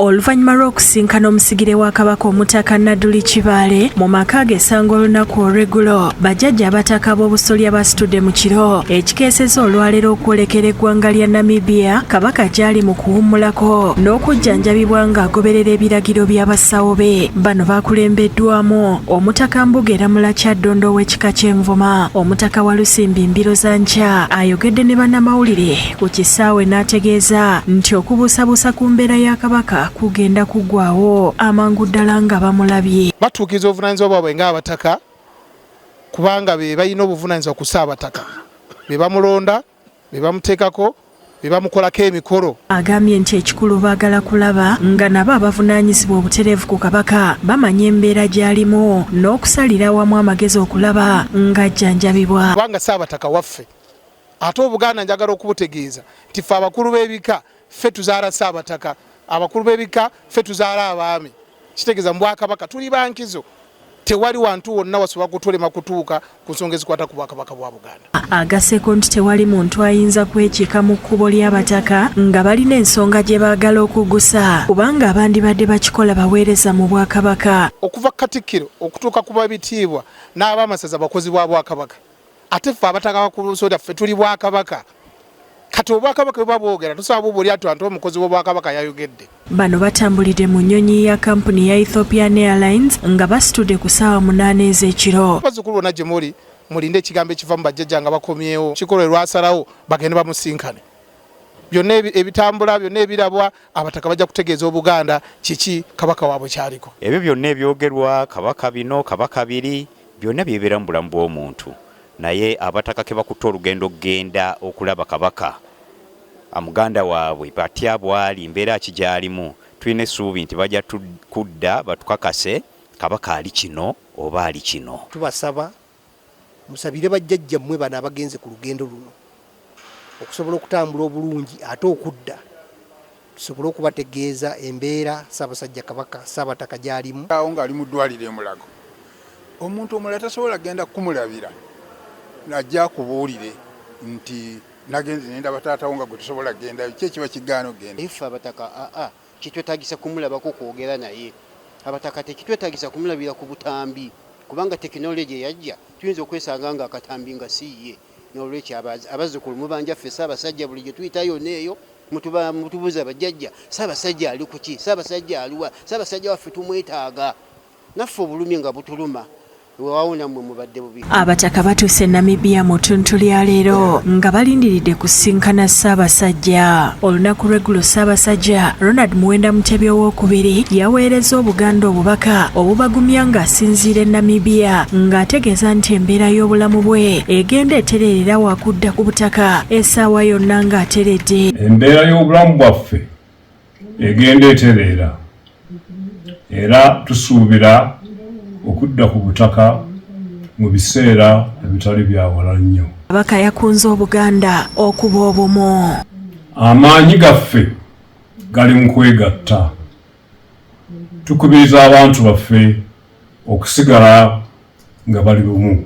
Oluvannyuma lw'okusinkana omusigire wa Kabaka Omutaka Nadduli Kibaale mu maka ge esanga olunaku olw'eggulo, bajjajja abataka b'obusolya basitudde mu kiro ekikeeseza olwaleero okwolekera eggwanga lya Namibia Kabaka gy'ali mu kuwummulako n'okujjanjabibwa ng'agoberera ebiragiro by'abasawo be. Bano baakulembeddwamu Omutaka Mbugeramula Kyaddondo ow'ekika ky'Envuma, Omutaka Walusimbi Mbirozankya ayogedde ne bannamawulire ku kisaawe n'ategeeza nti okubuusabuusa ku mbeera ya Kabaka kugenda kuggwaawo amangu ddala nga bamulabye. Batuukiriza obuvunaanyizibwa bwabwe ng'abataka kubanga be balina obuvunaanyizibwa ku Ssaabataka, be bamulonda, be bamuteekako, be bamukolako emikolo. Agambye nti ekikulu baagala kulaba nga nabo abavunaanyizibwa obutereevu ku Kabaka bamanya embeera gy'alimu n'okusalira awamu amagezi okulaba ng'ajjanjabibwa. Kubanga Ssaabataka waffe, ate Obuganda njagala okubutegeeza nti ffe abakulu b'ebika ffe tuzaala Ssaabataka, abakulu b'ebika ffe tuzaala abaami. Kitegeeza mu Bwakabaka tuli bankizo, tewali wantu wonna wasobola kutulema kutuuka ku nsonga ezikwata ku Bwakabaka bwa Buganda. Agaseko nti tewali muntu ayinza kwekiika mu kkubo ly'abataka nga balina ensonga gye baagala okugusa, kubanga abandibadde bakikola baweereza mu Bwakabaka. Okuva Katikkiro okutuuka ku babitiibwa n'abamasaza bakozi bwa Bwakabaka, ate ffe abataka bakulu soda ffe tuli Bwakabaka. Kati Obwakabaka bwe bwogera tusaba bubuli atu omukozi w'Obwakabaka yayogedde. Bano batambulidde mu nnyonyi ya kampuni ya Ethiopian Airlines nga basitudde ku ssaawa 8 ez'ekiro. Bazzukulu bonna gye muli mulinde ekigambo ekiva mu bajjajja nga bakomyewo kikolo lwasalawo bagende bamusinkane. Byonna ebitambula byonna ebirabwa abataka bajja kutegeeza Obuganda kiki Kabaka waabwe kyaliko. Ebyo byonna ebyogerwa Kabaka bino Kabaka biri byonna byebeera mu bulamu bw'omuntu. Naye abataka ke bakutte olugendo genda okulaba Kabaka amuganda waabwe batya bwali mbeera kigyalimu, tulina essuubi nti bajja kudda batukakase Kabaka ali kino oba ali kino. Tubasaba musabire bajjajja mmwe bano abagenze ku lugendo luno okusobola okutambula obulungi ate okudda tusobole okubategeeza embeera Ssaabasajja Kabaka Ssaabataka gy'alimu. Awo ng'ali mu ddwaliro e Mulago, omuntu omulala tasobola genda kumulabira najja kubuulire nti nagenze nenda bataatawo nga gwe tusobola genda kiba kigaano genda. Ife abataka kitwetagisa kumulabako kwogera naye, abataka tekitwetagisa kumulabira ku butambi kubanga tekinologi eyajja tuyinza okwesanga nga akatambi nga siye. N'olwekyo abazzukulu mubanja ffe Ssaabasajja buli gye tuyitayo neeyo mutubuuza bajjajja Ssaabasajja ali ku ki, Ssaabasajja aliwa, Ssaabasajja waffe tumwetaaga, naffe obulumi nga butuluma. Abataka batuuse Namibia mu ttuntu lya leero nga balindiridde kusinkana Ssaabasajja. Olunaku lw'eggulo Ssaabasajja Ronald Muwenda Mutebi owookubiri yaweereza Obuganda obubaka obubagumya ng'asinziira e Namibia ng'ategeeza nti embeera y'obulamu bwe egenda etererera wakudda ku butaka essaawa yonna ng'ateredde. Embeera y'obulamu bwaffe egenda eterera era tusuubira okudda ku butaka mu biseera ebitali byawala nnyo. Kabaka yakunze Obuganda okuba obumu. Amaanyi gaffe gali mu kwegatta. Tukubiriza abantu baffe okusigala nga bali bumu.